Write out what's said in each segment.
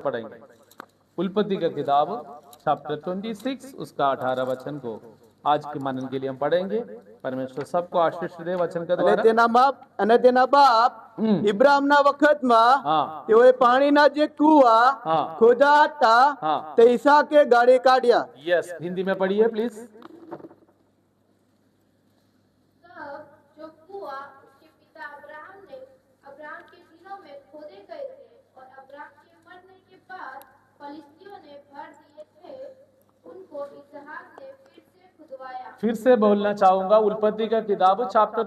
पढ़ेंगे उल्पत्ति का किताब चैप्टर 26 उसका 18 वचन को आज के मनन के लिए हम पढ़ेंगे। परमेश्वर सबको आशीष दे वचन का द्वारा। તેના બાપ ઇબ્રાહિમના વખતમાં તેઓએ પાણીના જે કુવા ખોદા હતા તે ઈસાકે ગાળી કાઢ્યા। यस, हिंदी में पढ़िए प्लीज। जो कुआ उसके पिता अब्राहम के दिनों में खोदे गए थे और अब्राहम के मरने के बाद फलिस्तियों ने भर दिए थे, उनको इसहाक ने फिर से खुदवाया। फिर से बोलना चाहूंगा उल्पत्ति का किताब चैप्टर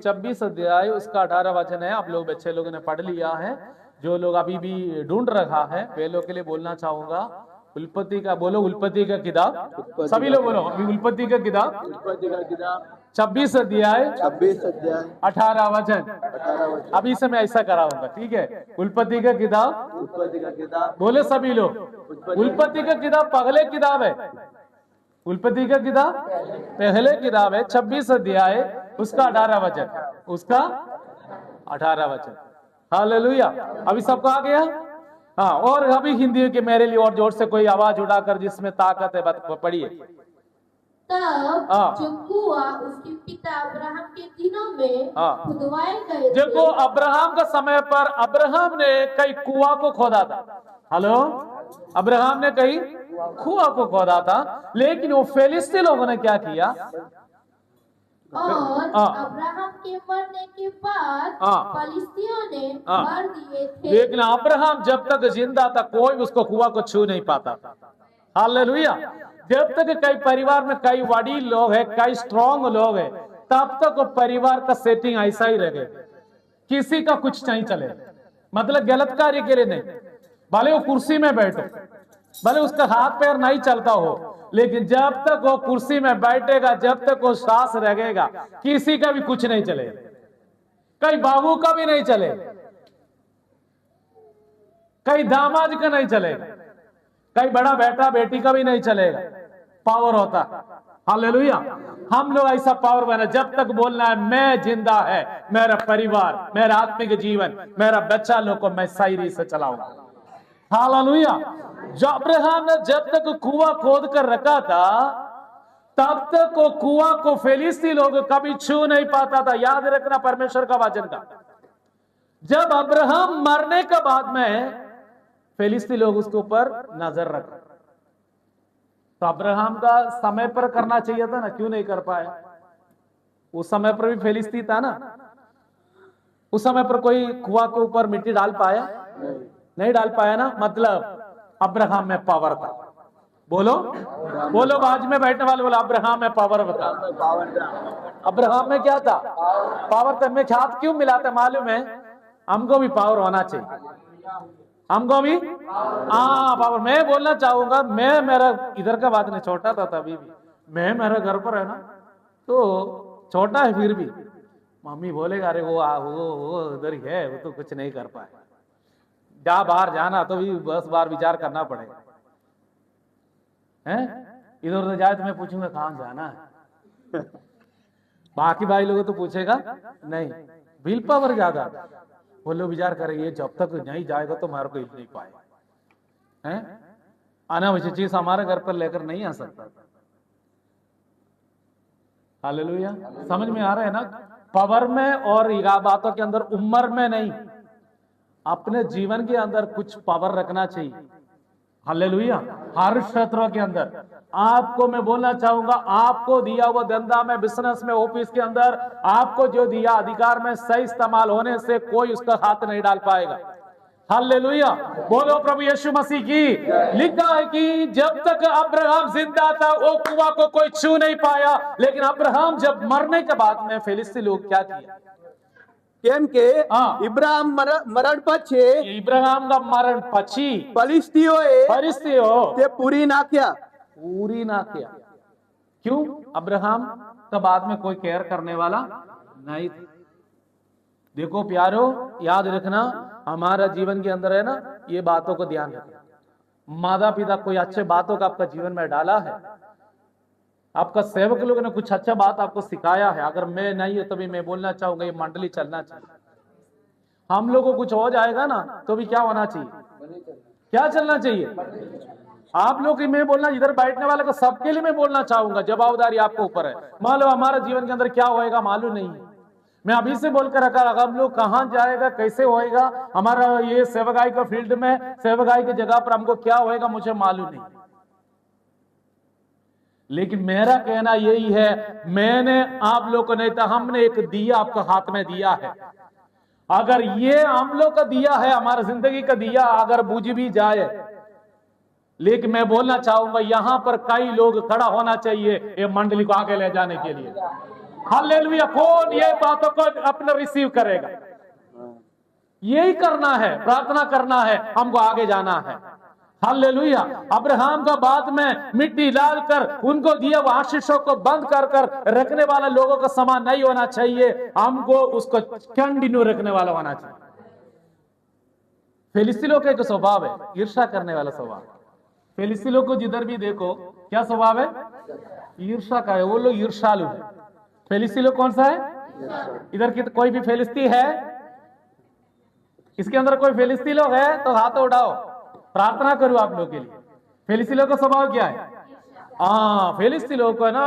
26 अध्याय उसका 18 वचन है। आप लोग बच्चे लोगों ने पढ़ लिया है, जो लोग अभी भी ढूंढ रखा है वे लोग के लिए बोलना चाहूंगा उल्पत्ति का, बोलो उल्पत्ति का किताब, सभी लोग बोलो अभी उल्पत्ति का किताब 26 अध्याय 18 वचन। अभी से मैं ऐसा कराऊंगा, ठीक है। उल्पत्ति का किताब बोले सभी लोग। उल्पत्ति का किताब पहले किताब है, उल्पत्ति का किताब पहले किताब है 26 अध्याय उसका 18 वचन, उसका 18 वचन। हालेलुया। अभी सबको आ गया? हाँ, और अभी हिंदी के मेरे लिए और जोर से कोई आवाज उठाकर जिसमें ताकत है पढ़िए। तब जो कुआ उसके पिता अब्राहम के दिनों में खुदवाए गए थे। देखो अब्राहम का समय पर अब्राहम ने कई कुआ को खोदा था। हेलो, अब्राहम ने कई कुआ को खोदा था, लेकिन वो फिलिस्ती लोगों ने क्या किया? और अब्राहम के मरने के बाद फलिस्तियों ने भर दिए थे। लेकिन अब्राहम जब तक जिंदा था कोई उसको कुआ को छू नहीं पाता था। हालेलुया। जब तक कई परिवार में कई वडील लोग है, कई स्ट्रॉन्ग लोग है, तब तक वो परिवार का सेटिंग ऐसा ही रहे, किसी का कुछ नहीं चले। मतलब गलत कार्य के लिए नहीं, भले वो कुर्सी में बैठो, भले उसका हाथ पैर नहीं चलता हो, लेकिन जब तक वो कुर्सी में बैठेगा, जब तक वो सांस रहेगा, किसी का भी कुछ नहीं चले, कई बाबू का भी नहीं चले, कई दामाद का नहीं चलेगा, कई बड़ा बेटा बेटी का भी नहीं चलेगा। पावर होता है। हालेलुया। हम लोग ऐसा पावर बना, जब तक बोलना है मैं जिंदा है, मेरा परिवार, मेरा आत्मिक जीवन, मेरा बच्चा लोग को मैं सही से चलाऊंगा। हालेलुया। जो अब्राहम ने जब तक कुआं खोद कर रखा था, तब तक वो कुआं को फिलिस्ती लोग कभी छू नहीं पाता था। याद रखना परमेश्वर का वचन का। जब अब्राहम मरने के बाद में फिलिस्ती लोग उसके ऊपर नजर रखा, तो अब्राहम का समय पर करना चाहिए था ना, क्यों नहीं कर पाया? उस समय पर भी फिलिस्ती था ना, उस समय पर कोई कुआं के ऊपर मिट्टी डाल पाया? नहीं डाल पाया ना। मतलब अब्राहम में पावर था। बोलो बोलो, बाज में बैठने वाले बोलो अब्राहम में पावर था। अब्राहम में क्या था? पावर था। मैं ख्यात क्यों मिलाते मालूम है? हमको भी पावर होना चाहिए, हमको भी पावर। मैं बोलना चाहूंगा, मैं मेरा इधर का बात नहीं, छोटा था तभी भी मैं, मेरा घर पर है ना, तो छोटा है फिर भी मम्मी बोलेगा अरे वो उधर ही है, वो तो कुछ नहीं कर पाए। जा बाहर जाना तो भी 10 बार विचार करना पड़ेगा, हैं? इधर उधर जाए तो मैं पूछूंगा कहां जाना है। बाकी भाई लोगों तो पूछेगा नहीं, विल पावर ज्यादा। वो लोग विचार करेंगे जब तक नहीं जाएगा तो हमारे को हिल नहीं पाए, हैं? अनावश्यक चीज हमारे घर पर लेकर नहीं आ सकता। हालेलुया। समझ में आ रहा है ना? पावर में और बातों के अंदर उम्र में नहीं, अपने जीवन के अंदर कुछ पावर रखना चाहिए। हालेलुया। हर क्षेत्रों के अंदर आपको मैं बोलना चाहूंगा, आपको दिया हुआ धंधा में, बिजनेस में, ऑफिस के अंदर आपको जो दिया अधिकार में सही इस्तेमाल होने से कोई उसका हाथ नहीं डाल पाएगा। हालेलुया। बोलो प्रभु यीशु मसीह की। लिखा है कि जब तक अब्राहम जिंदा था वो कुआं को कोई छू नहीं पाया, लेकिन अब्राहम जब मरने के बाद में फिलिस्ती लोग क्या किया? કેમ કે ઇબ્રાહિમ મરણ પછી इब्राहिम का मरण पची ફલિસ્તીઓએ તે પૂરી નાખ્યા। पूरी ना किया। क्यों? अब्राहम का बाद में कोई केयर करने वाला नहीं था। देखो प्यारो, याद रखना हमारा जीवन के अंदर है ना, ये बातों को ध्यान रखना। माता पिता कोई अच्छे बातों का आपका जीवन में डाला है, आपका सेवक लोग ने कुछ अच्छा बात आपको सिखाया है, अगर मैं नहीं है तो भी मैं बोलना चाहूंगा ये मंडली चलना चाहिए। हम लोगों को कुछ हो जाएगा ना तो भी क्या होना चाहिए? क्या चलना चाहिए? आप लोग की मैं बोलना, इधर बैठने वाले को सबके लिए मैं बोलना चाहूंगा, जवाबदारी आपके ऊपर है। मान लो हमारा जीवन के अंदर क्या होएगा मालूम नहीं है, मैं अभी से बोलकर रखा, हम लोग कहां जाएगा, कैसे होएगा, हमारा ये सेवकाई का फील्ड में, सेवकाई की जगह पर हमको क्या होएगा मुझे मालूम नहीं। लेकिन मेरा कहना यही है, मैंने आप लोग को नहीं था, हमने एक दिया आपको हाथ में दिया है। अगर ये हम लोग का दिया है, हमारा जिंदगी का दिया अगर बुझ भी जाए, लेकिन मैं बोलना चाहूंगा यहां पर कई लोग खड़ा होना चाहिए ये मंडली को आगे ले जाने के लिए। हालेलुया। कौन ये बातों को अपना रिसीव करेगा? यही करना है, प्रार्थना करना है, हमको आगे जाना है। हालेलुया। अब्राहम का बाद में मिट्टी डालकर उनको दिया वो आशीषों को बंद कर कर रखने वाला लोगों का समान नहीं होना चाहिए, हमको उसको कंटिन्यू रखने वाला होना चाहिए। फिलिस्ती लोग का एक स्वभाव है ईर्ष्या करने वाला स्वभाव। फिलिस्ती लोग को जिधर भी देखो क्या स्वभाव है? ईर्ष्या का है, वो लोग ईर्ष्यालु है। फिलिस्ती लोग कौन सा है? इधर की कोई भी फिलिस्ती है? इसके अंदर कोई फिलिस्ती लोग है तो हाथ उठाओ, प्रार्थना करूं आप लोग के लिए। फिलिस्ती लोग का स्वभाव क्या है? फिलिस्ती लोग को है ना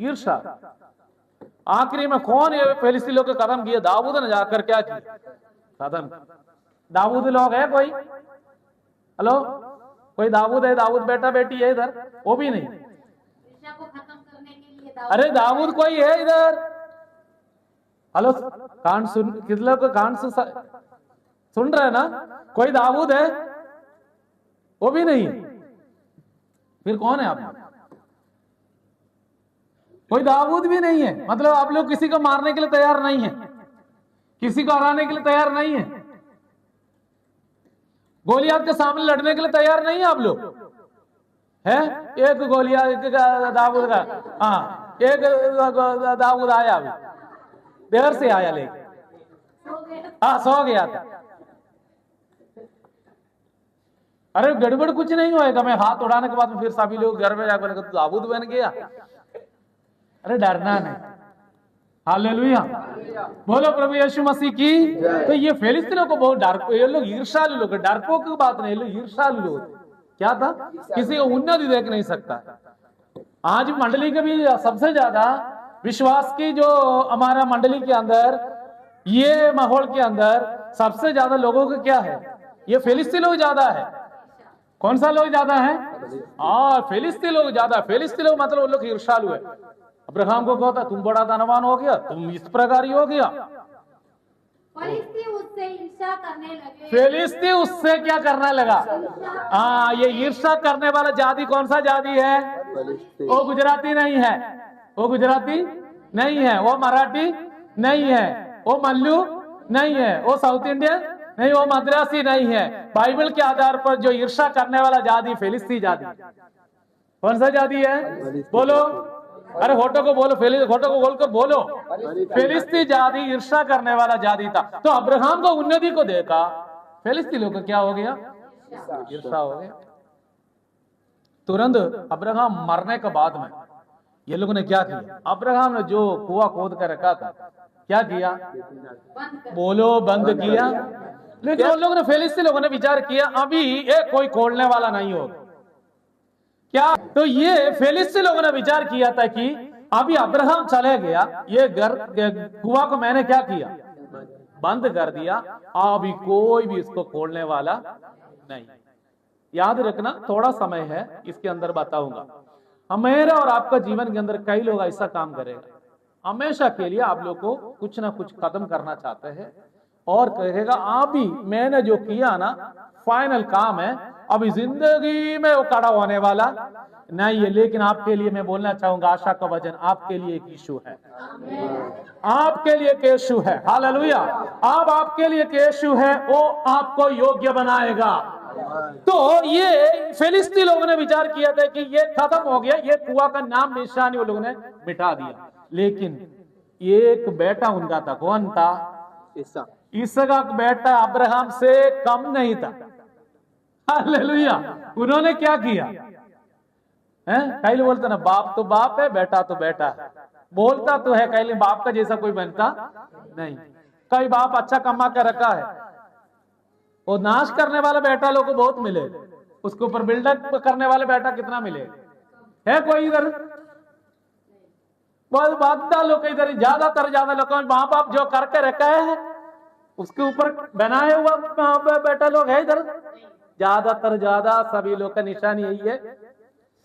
ईर्ष्या। आखिरी में कौन ये फिलिस्ती लोग का कदम किया? दाऊद ने जाकर क्या किया? कदम। दाऊद लोग है कोई? हेलो, कोई दाऊद है? दाऊद बेटा बेटी है इधर? वो भी नहीं। को खत्म करने के लिए अरे दाऊद कोई है इधर? हेलो, कान सुन, किस लोग को कान सुन रहे हैं ना? कोई दाऊद है? वो भी नहीं। फिर कौन है आप? कोई दाऊद भी नहीं है। मतलब आप लोग किसी को मारने के लिए तैयार नहीं है, किसी को हराने के लिए तैयार नहीं है, गोलियात के सामने लड़ने के लिए तैयार नहीं है आप लोग है? एक गोलियात दाऊद का, एक दाऊद आया अभी देर से आया, लेकिन सो गया था। अरे गड़बड़ कुछ नहीं होएगा। मैं हाथ उड़ाने के बाद में फिर सभी लोग घर में जाकर दाऊद बन गया। अरे डरना नहीं। हालेलुया। बोलो प्रभु यीशु मसीह की। तो ये फिलिस्ती लोग को बहुत डर, ये लोग ईर्ष्यालु लोग, डरपोक की बात नहीं, लोग ईर्ष्यालु लोग। क्या था? किसी को उन्नति देख नहीं सकता। आज मंडली के भी सबसे ज्यादा विश्वास की जो हमारा मंडली के अंदर, ये माहौल के अंदर सबसे ज्यादा लोगों को क्या है? ये फिलिस्ती लोग ज्यादा है। कौन सा लोग ज्यादा है? फिलिस्ती लोग ज्यादा। फिलिस्ती लोग मतलब वो लोग ईर्ष्यालु है। अब्राहम को कहता तुम बड़ा धनवान हो गया, तुम इस प्रकार ही हो गया। फिलिस्ती उससे ईर्ष्या करने लगे। फिलिस्ती उससे क्या करने लगा? ये ईर्ष्या करने वाला जाति कौन सा जाति है? वो गुजराती नहीं है, वो गुजराती नहीं है, वो मराठी नहीं है, वो मल्लू नहीं है, वो साउथ इंडियन नहीं, वो मद्रासी नहीं है। बाइबल के आधार पर जो ईर्ष्या करने वाला जाति फिलिस्ती जाति। कौन सा जाति है? बोलो। अरे होटो को बोलो, होटो को बोलकर बोलो। फिलिस्ती जाति ईर्ष्या करने वाला जाति था। तो अब्राहम को उन्नति को देखा, फिलिस्ती लोग को क्या हो गया? ईर्ष्या हो गया। तुरंत अब्राहम मरने के बाद में ये लोगों ने क्या किया? अब्राहम ने जो कुआं खोद कर रखा था क्या किया? बोलो बंद किया। लेकिन उन लोगों ने, फिलिस्ती लोगों ने विचार किया अभी एक कोई खोलने वाला नहीं होगा क्या? तो ये फिलिस्ती लोगों ने विचार किया था कि अभी अब्राहम चले गया, ये कुआं को मैंने क्या किया? बंद कर दिया, अभी कोई भी इसको खोलने वाला नहीं। याद रखना, थोड़ा समय है, इसके अंदर बताऊंगा। मेरा और आपका जीवन के अंदर कई लोग ऐसा काम करेगा, हमेशा के लिए आप लोग को कुछ ना कुछ कदम करना चाहते हैं और कहेगा अभी मैंने जो किया ना फाइनल काम है, अभी जिंदगी में वो खड़ा होने वाला नहीं है। लेकिन आपके लिए मैं बोलना चाहूंगा, आशा का वचन आपके लिए एक यीशु है, आपके लिए एक यीशु है। हालेलुया। अब आपके लिए एक यीशु है, वो आपको योग्य बनाएगा। तो ये फिलिस्ती लोगों ने विचार किया था कि ये खत्म हो गया, ये कुआं का नाम निशानी वो लोगों ने मिटा दिया। लेकिन एक बेटा उनका था, कौन था? इसका बेटा अब्राहम से कम नहीं था। हालेलुया। उन्होंने क्या किया? कई लोग बोलते ना बाप तो बाप है, बेटा तो बेटा है। बोलता तो है, कई बाप का जैसा कोई बनता नहीं। कई बाप अच्छा कमा कर रखा है, वो नाश करने वाला बेटा लोग को बहुत मिले, उसके ऊपर बिल्डअप करने वाले बेटा कितना मिले? है कोई इधर? बहुत लोग इधर, ज्यादा लोग माँ बाप जो करके रखा है उसके ऊपर बनाए हुआ बेटा लोग है इधर। ज्यादा सभी लोग का निशानी यही है,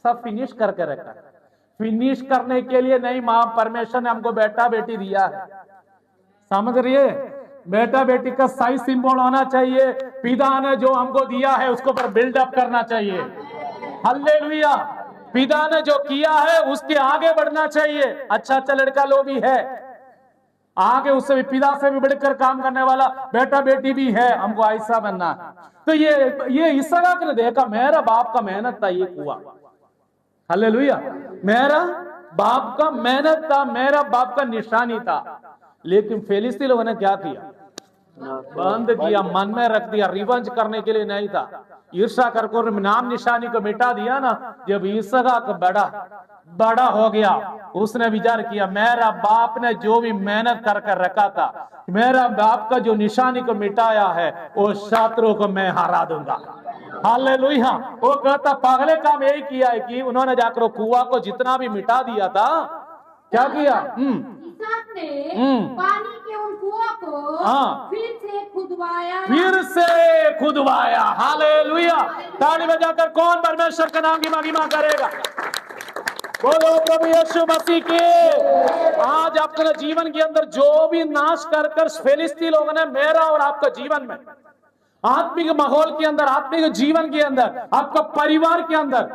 सब फिनिश करके रखा है। फिनिश करने के लिए नहीं, माँ परमेश्वर ने हमको बेटा बेटी दिया है, समझ रही है? बेटा बेटी का सही सिंबल होना चाहिए। पिता ने जो हमको दिया है उसको पर बिल्डअप करना चाहिए। हालेलुया। पिता ने जो किया है उसके आगे बढ़ना चाहिए। अच्छा लड़का लो भी है, आगे उससे भी, पिता से भी बढ़कर काम करने वाला बेटा बेटी भी है, हमको ऐसा बनना है। तो ये इसहाक ने देखा, मेरा बाप का मेहनत था ये कुआं। हालेलुया। मेरा बाप का मेहनत था, मेरा बाप का निशानी था। लेकिन फिलिस्ती लोगों ने क्या किया? बंद किया, मन में रख दिया। रिवेंज करने के लिए नहीं था, ईर्ष्या कर नाम निशानी को मिटा दिया ना। जब इसहाक बड़ा हो गया, उसने विचार किया मेरा बाप ने जो भी मेहनत कर रखा था, मेरा बाप का जो निशानी को मिटाया है, वो शत्रु को मैं हरा दूंगा। हालेलुया। वो कहता पगले काम यही किया है कि उन्होंने जाकर कुआं को जितना भी मिटा दिया था, क्या किया? इसहाक ने पानी के उन कुओं को फिर से खुदवाया। हालेलुया। ताली बजाकर कौन परमेश्वर का नाम की महिमा करेगा? बोलो प्रभु यीशु मसीह के। आज अपने जीवन के अंदर जो भी नाश कर फिलिस्ती लोगों ने मेरा और आपका जीवन में, आत्मिक माहौल के अंदर, आत्मिक जीवन के अंदर, आपका परिवार के अंदर,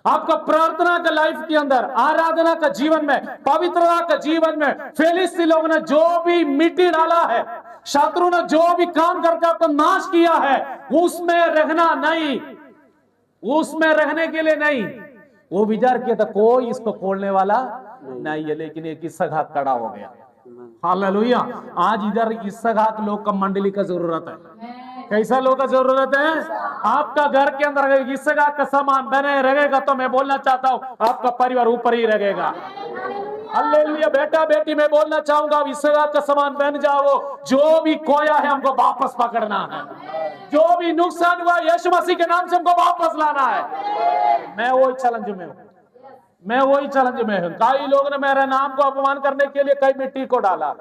आपका प्रार्थना का लाइफ के अंदर, आराधना का जीवन में, पवित्रता का जीवन में फिलिस्ती लोगों ने जो भी मिट्टी डाला है, शत्रु ने जो भी काम करके आपको नाश किया है, उसमें रहना नहीं, उसमें रहने के लिए नहीं। वो विचार किया था कोई इसको खोलने वाला नहीं है, लेकिन एक इसहाक खड़ा हो गया। हालेलुया। आज इधर इसहाक लोग का मंडली का जरूरत है। कैसा लोग का जरूरत है? आपका घर के अंदर इसहाक का सामान बने रहेगा तो मैं बोलना चाहता हूँ आपका परिवार ऊपर ही रहेगा। हालेलुया। बेटा बेटी मैं बोलना चाहूंगा इसहाक का सामान बन जाओ। जो भी खोया है हमको वापस पकड़ना है, जो भी नुकसान हुआ यीशु मसीह के नाम से हमको वापस लाना है। मैं वही चैलेंज में हूँ, मैं वही चैलेंज में हूँ। कई लोगों ने मेरे नाम को अपमान करने के लिए कई मिट्टी को डाला,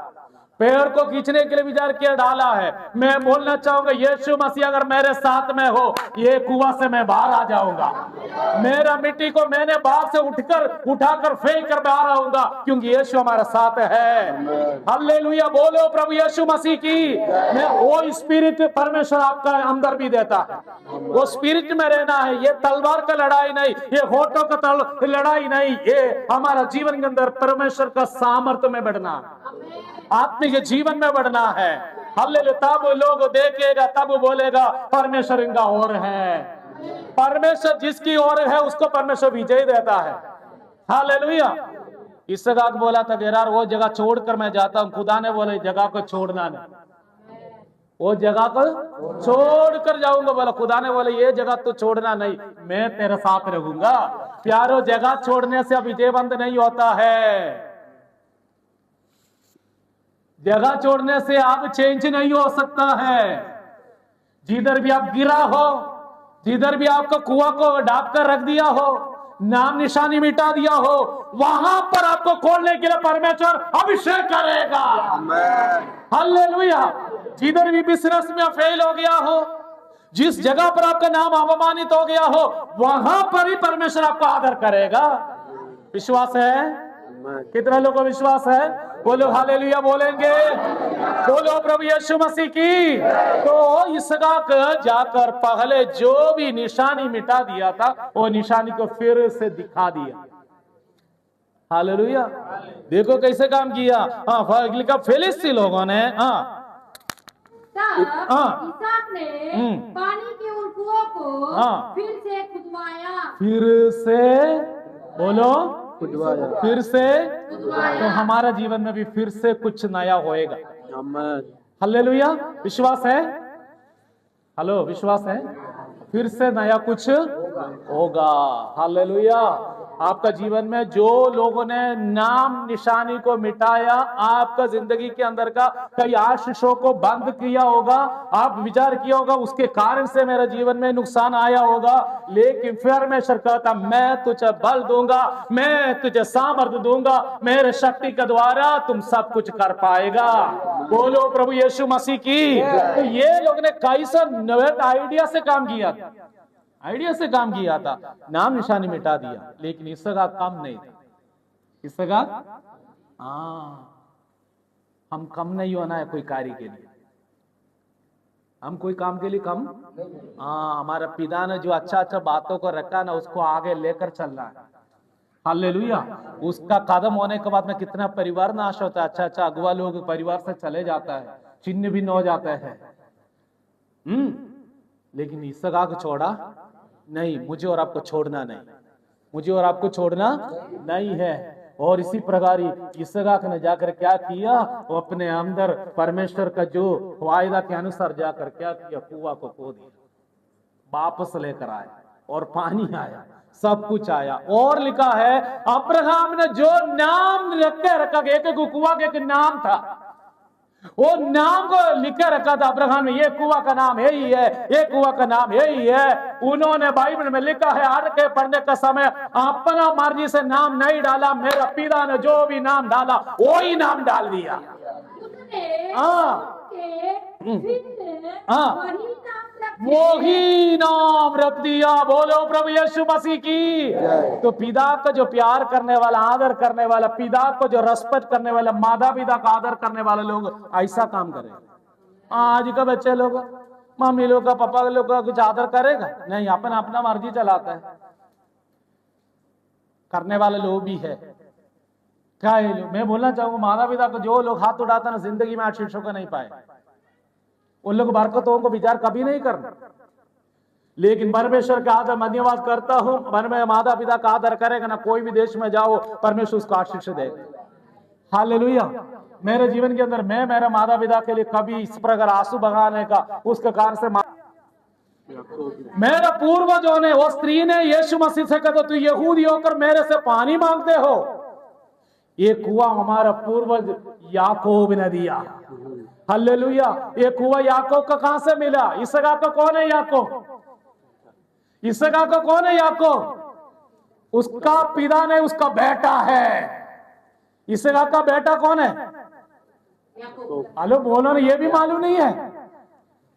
पेड़ को खींचने के लिए विचार किया, डाला है। मैं बोलना चाहूंगा यीशु मसीह अगर मेरे साथ में हो, ये कुआं से मैं बाहर आ जाऊंगा। मेरा मिट्टी को मैंने बाहर से उठाकर फेंक कर बाहर आऊंगा, क्योंकि यीशु हमारा साथ है। हालेलुया। बोलो प्रभु यीशु मसीह की। मैं वो स्पिरिट परमेश्वर आपका अंदर भी देता है, वो स्पिरिट में रहना है। ये तलवार का लड़ाई नहीं, ये होठों का लड़ाई नहीं, ये हमारा जीवन के अंदर परमेश्वर का सामर्थ्य में बढ़ना, आत्मिक जीवन में बढ़ना है। हालेलुया। तब लोग देखेगा, तब बोलेगा परमेश्वर इनका और है। परमेश्वर जिसकी ओर है उसको परमेश्वर विजय देता है। हालेलुया। इसहाक बोला था गेरार वो जगह छोड़कर मैं जाता हूं। खुदा ने बोले जगह को छोड़ना नहीं, वो जगह को छोड़कर जाऊंगा। बोला खुदा ने बोले ये जगह तो छोड़ना नहीं, मैं तेरे साथ रहूंगा। प्यारो, जगह छोड़ने से विजयवंत नहीं होता है, जगह छोड़ने से आप चेंज नहीं हो सकता है। जिधर भी आप गिरा हो, जिधर भी आपका कुआं को डाब कर रख दिया हो, नाम निशानी मिटा दिया हो, वहां पर आपको खोलने के लिए परमेश्वर अभिषेक करेगा। हालेलुया। जिधर भी बिजनेस में फेल हो गया हो, जिस जगह पर आपका नाम अपमानित हो गया हो, वहां पर ही परमेश्वर आपको आदर करेगा। विश्वास है? कितना लोगों को विश्वास है? बोलो हालेलुया बोलेंगे। बोलो प्रभु यीशु मसीह की। तो इसहाक जाकर पहले जो भी निशानी मिटा दिया था, वो निशानी को फिर से दिखा दिया। हालेलुया। देखो कैसे काम किया। हाँ, लिखा फिलिस्ती लोगों ने। इसहाक ने पानी के उन कुओं को फिर से खुदवाया। फिर से बोलो, फिर से। तो हमारा जीवन में भी फिर से कुछ नया होएगा। हालेलुया। विश्वास है? हेलो, विश्वास है? फिर से नया कुछ होगा। हालेलुया। आपका जीवन में जो लोगों ने नाम निशानी को मिटाया, आपका जिंदगी के अंदर का कई आशीषों को बंद किया होगा, आप विचार किया होगा उसके कारण से मेरे जीवन में नुकसान आया होगा, लेकिन परमेश्वर कहता मैं तुझे बल दूंगा, मैं तुझे सामर्थ्य दूंगा, मेरे शक्ति के द्वारा तुम सब कुछ कर पाएगा। बोलो प्रभु यीशु मसीह की। तो ये लोग ने कैसा नया आइडिया से काम किया था, आइडिया से काम किया था, नाम निशानी मिटा दिया, लेकिन इसका कम नहीं था। इसका हम कम नहीं होना है कोई कार्य के लिए, हम कोई काम के लिए कम। हमारा पिता ने जो अच्छा अच्छा बातों को रखा ना, उसको आगे लेकर चलना है। हालेलुया। उसका कदम होने के बाद में कितना परिवार नाश होता है, अच्छा अच्छा अगुआ लोग परिवार से चले जाता है, चिन्ह भिन्न हो जाता है। लेकिन इसका को छोड़ा नहीं, मुझे और आपको छोड़ना नहीं, मुझे और आपको छोड़ना नहीं है। और इसी प्रकार इसहाक ने जाकर क्या किया, वो अपने अंदर परमेश्वर का जो वायदा के अनुसार जाकर क्या किया, कुआं को खो दिया, वापस लेकर आया और पानी आया, सब कुछ आया। और लिखा है अब्राहम ने जो नाम रखा, एक कुआं का एक नाम था, वो नाम को लिखे रखा था अब्राहम ने, ये कुआं का नाम यही है, ये कुआं का नाम यही है। उन्होंने बाइबल में लिखा है आगे के पढ़ने का समय अपना मर्जी से नाम नहीं डाला, मेरा पिता ने जो भी नाम डाला वही नाम डाल दिया। वही नाम रख दिया। बोलो प्रभु यीशु मसीह की। तो पिता का जो प्यार करने वाला, आदर करने वाला, पिता को जो रेस्पेक्ट करने वाला, माता पिता का आदर करने वाले लोग ऐसा काम करें। आज का बच्चे लोग, मम्मी लोग का, पापा लोग का कुछ आदर करेगा नहीं, अपना अपना मर्जी चलाता है। करने वाले लोग भी है, क्या है लोग। मैं बोलना चाहूंगा माता पिता को जो लोग हाथ उठाता ना, जिंदगी में आशीषों को नहीं पाए, उन लोग बरकतों को विचार कभी नहीं करना। लेकिन परमेश्वर का आदर मैं धन्यवाद करता हूं, मन में माता पिता का आदर करेगा ना, कोई भी देश में जाओ परमेश्वर उसको आशीष देगा। हालेलुया। मेरे जीवन के अंदर मैं मेरे माता पिता के लिए कभी इस प्रकार आंसू बहाने का उसके कारण से मेरे पूर्वजों ने, वो स्त्री ने यीशु मसीह से कहा तू यहूदी होकर मेरे से पानी मांगते हो, ये कुआं हमारा पूर्वज याकूब ने दिया। हालेलुया। ये कुआं याकूब का कहां से मिला? इसहाक का कौन है याकूब? इसहाक का कौन है याकूब? उसका पिता ने उसका बेटा है। इसहाक का बेटा कौन है? हेलो बोलो ना, ये भी मालूम नहीं है।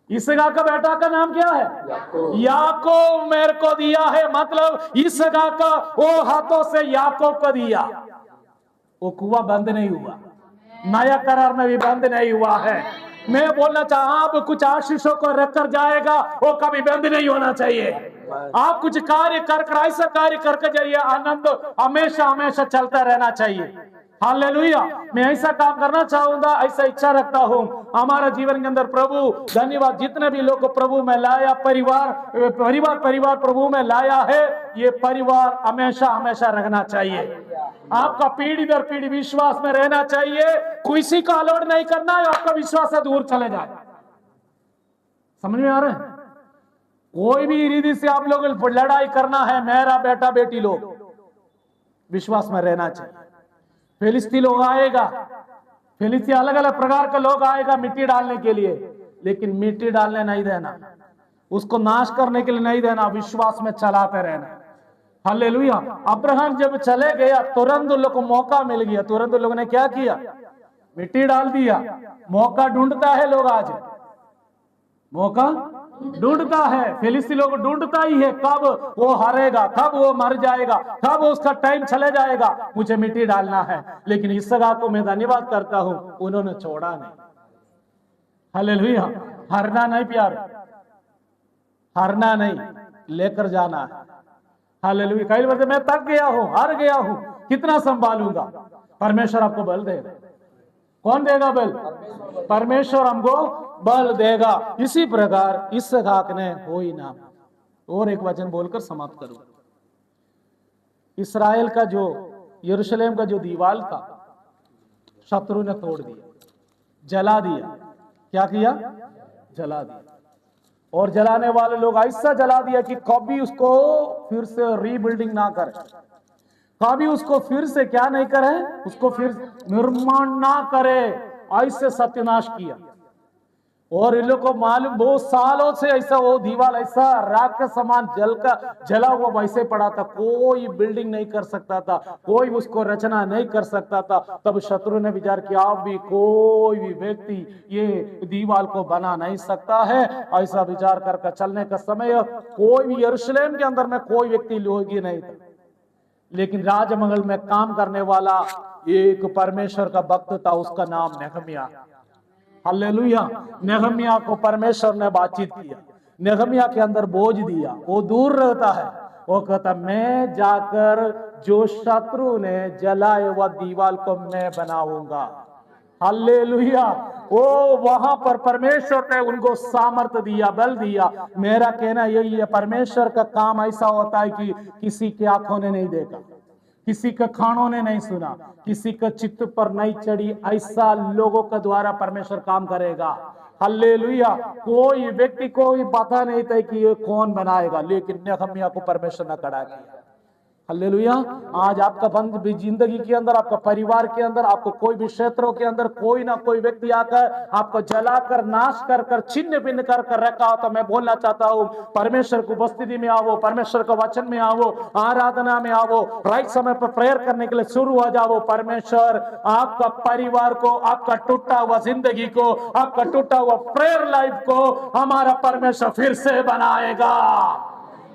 इसहाक का बेटा का नाम क्या है? याकूब मेरे को दिया है, मतलब इसहाक का वो हाथों से याकूब को दिया। वो कुआं बंद नहीं हुआ, नया करार में भी बंद नहीं हुआ है। मैं बोलना चाहता आप कुछ आशीषों को रखकर जाएगा, वो कभी बंद नहीं होना चाहिए। आप कुछ कार्य कर ऐसा कार्य करके जाइए, आनंद हमेशा हमेशा चलता रहना चाहिए। हालेलुया। मैं ऐसा काम करना चाहूंगा, ऐसा इच्छा रखता हूं हमारा जीवन के अंदर। प्रभु धन्यवाद, जितने भी लोग को प्रभु में लाया, परिवार प्रभु में लाया है, ये परिवार हमेशा हमेशा रहना चाहिए। आपका पीढ़ी दर पीढ़ी विश्वास में रहना चाहिए, किसी का अलोड नहीं करना है, आपका विश्वास से दूर चले जाए। समझ में आ रहा है? कोई भी रीति से आप लोग लड़ाई करना है, मेरा बेटा बेटी लोग विश्वास में रहना चाहिए। फिलिस्ती लोग आएगा, फिलिस्ती अलग अलग प्रकार का लोग आएगा मिट्टी डालने के लिए, लेकिन मिट्टी डालने नहीं देना, उसको नाश करने के लिए नहीं देना, विश्वास में चलाते रहना। हालेलुया। अब्राहम जब चले गया, तुरंत उन लोग को मौका मिल गया, तुरंत उन लोगों ने क्या किया? मिट्टी डाल दिया। मौका ढूंढता है लोग, आज मौका ढूंढता है, फिलिस्ती लोग ढूंढता ही है, कब वो हारेगा, कब वो मर जाएगा, कब उसका टाइम चले जाएगा, मुझे मिट्टी डालना है। लेकिन इसहाक को मैं धन्यवाद करता हूं, उन्होंने छोड़ा नहीं। हालेलुया। हारना नहीं प्यार, हारना नहीं, लेकर जाना है। हालेलुया। कई बार मैं थक गया हूं, हार गया हूं, कितना संभालूंगा? परमेश्वर आपको बल देगा। कौन देगा बल? परमेश्वर हमको बल देगा। इसी प्रकार इसहाक ने वही नाम। और एक वचन बोलकर समाप्त करूं। इस्राएल का जो यरूशलेम का जो दीवार था, शत्रु ने तोड़ दिया, जला दिया। क्या किया? जला दिया। और जलाने वाले लोग ऐसा जला दिया कि कभी उसको फिर से रीबिल्डिंग ना करे। तो अभी उसको फिर से क्या नहीं करे, उसको फिर निर्माण ना करे, ऐसे सत्यानाश किया। और इन लोग को मालूम बहुत सालों से ऐसा वो दीवार ऐसा राख के समान जला हुआ वैसे पड़ा था, कोई बिल्डिंग नहीं कर सकता था, कोई उसको रचना नहीं कर सकता था। तब शत्रु ने विचार किया अब भी कोई भी व्यक्ति ये दीवार को बना नहीं सकता है। ऐसा विचार करके चलने का समय कोई भी यरूशलेम के अंदर में कोई व्यक्ति लोग ही नहीं था, लेकिन राजमहल में काम करने वाला एक परमेश्वर का भक्त था, उसका नाम नेहमिया। हालेलुया। नेहमिया को परमेश्वर ने बातचीत किया, नेहमिया के अंदर बोझ दिया। वो दूर रहता है, वो कहता मैं जाकर जो शत्रु ने जलाए हुआ दीवार को मैं बनाऊंगा। हालेलुया। वो वहां पर परमेश्वर ने उनको सामर्थ्य दिया, बल दिया। मेरा कहना यही है, परमेश्वर का काम ऐसा होता है कि किसी की आंखों ने नहीं देखा, किसी का कानों ने नहीं सुना, किसी का चित्त पर नहीं चढ़ी, ऐसा लोगों के द्वारा परमेश्वर काम करेगा। हालेलुया। कोई व्यक्ति को भी पता नहीं था कि ये कौन बनाएगा, लेकिन नेहमिया को परमेश्वर ने खड़ा किया। हालेलुया। आज आपका बंद भी जिंदगी के अंदर, आपका परिवार के अंदर, आपको कोई भी क्षेत्रों के अंदर कोई ना कोई व्यक्ति आकर आपको जलाकर नाश कर छिन्न भिन्न कर रखा हो, तो मैं बोलना चाहता हूँ परमेश्वर की उपस्थिति में आओ, परमेश्वर का वचन में आओ, आराधना में आओ, राइट समय पर प्रेयर करने के लिए शुरू हो जाओ। परमेश्वर आपका परिवार को, आपका टूटा हुआ जिंदगी को, आपका टूटा हुआ प्रेयर लाइफ को हमारा परमेश्वर फिर से बनाएगा।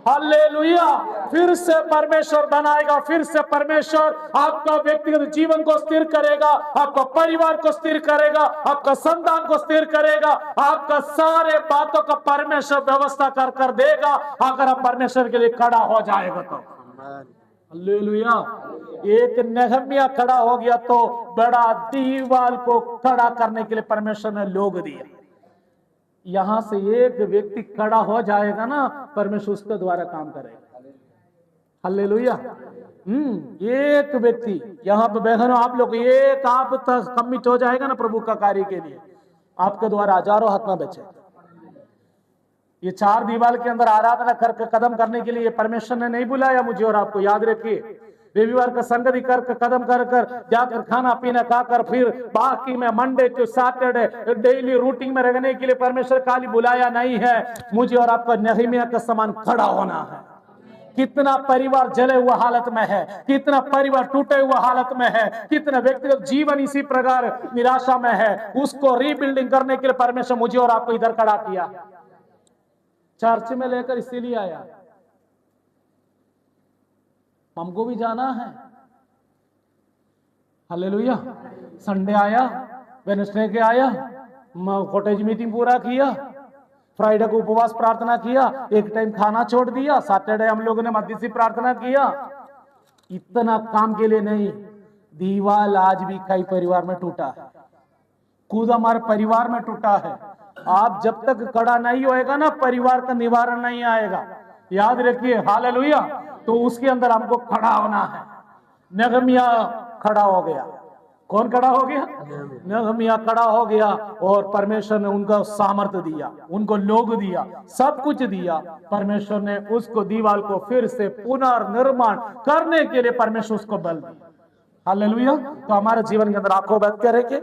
हालेलुया। फिर से परमेश्वर बनाएगा, फिर से परमेश्वर आपका व्यक्तिगत जीवन को स्थिर करेगा, आपका परिवार को स्थिर करेगा, आपका संतान को स्थिर करेगा, आपका सारे बातों का परमेश्वर व्यवस्था कर देगा, अगर आप परमेश्वर के लिए खड़ा हो जाएगा तो। हालेलुया। एक नेहमिया खड़ा हो गया तो बड़ा दीवार को खड़ा करने के लिए परमेश्वर ने लोग दिया। यहां से एक व्यक्ति खड़ा हो जाएगा ना, परमेश्वर उसके द्वारा काम करेगा। हालेलुया। एक व्यक्ति यहाँ पे बहनों आप लोग एक आप तक कमिट हो जाएगा ना प्रभु का कार्य के लिए, आपके द्वारा हजारों आत्मा बचे। ये चार दीवार के अंदर आराधना करके कदम करने के लिए परमेश्वर ने नहीं बुलाया मुझे और आपको, याद रखिए। रविवार का संगति कर कदम कर जाकर खाना पीना खाकर फिर बाकी में Monday to Saturday daily routine में रहने के लिए परमेश्वर खाली बुलाया नहीं है। मुझे और आपको नेहमिया का समान खड़ा होना है। कितना परिवार जले हुआ हालत में है, कितना परिवार टूटे हुआ हालत में है, कितना व्यक्तिगत जीवन इसी प्रकार निराशा में है, उसको रीबिल्डिंग करने के लिए परमेश्वर मुझे और आपको इधर खड़ा किया, चर्च में लेकर इसीलिए आया। हमको भी जाना है। हालेलुया। संडे आया, वेडनेसडे के आया, कॉटेज मीटिंग पूरा किया, फ्राइडे को उपवास प्रार्थना किया, एक टाइम खाना छोड़ दिया, सैटरडे हम लोगों ने मध्यस्थी प्रार्थना किया। इतना काम के लिए नहीं। दीवार आज भी कई परिवार में टूटा है, खुद हमारे परिवार में टूटा है। आप जब तक खड़ा नहीं होएगा ना, परिवार का निवारण नहीं आएगा, याद रखिए। हालेलुया। तो उसके अंदर हमको खड़ा होना है। नेहमिया खड़ा हो गया। कौन खड़ा हो गया? नेहमिया खड़ा हो गया और परमेश्वर ने उनको सामर्थ्य दिया, उनको लोग दिया, सब कुछ दिया। परमेश्वर ने उसको दीवार को फिर से पुनर्निर्माण करने के लिए परमेश्वर उसको बल दिया। हालेलुया। तो हमारे जीवन के अंदर आंखों बंद करके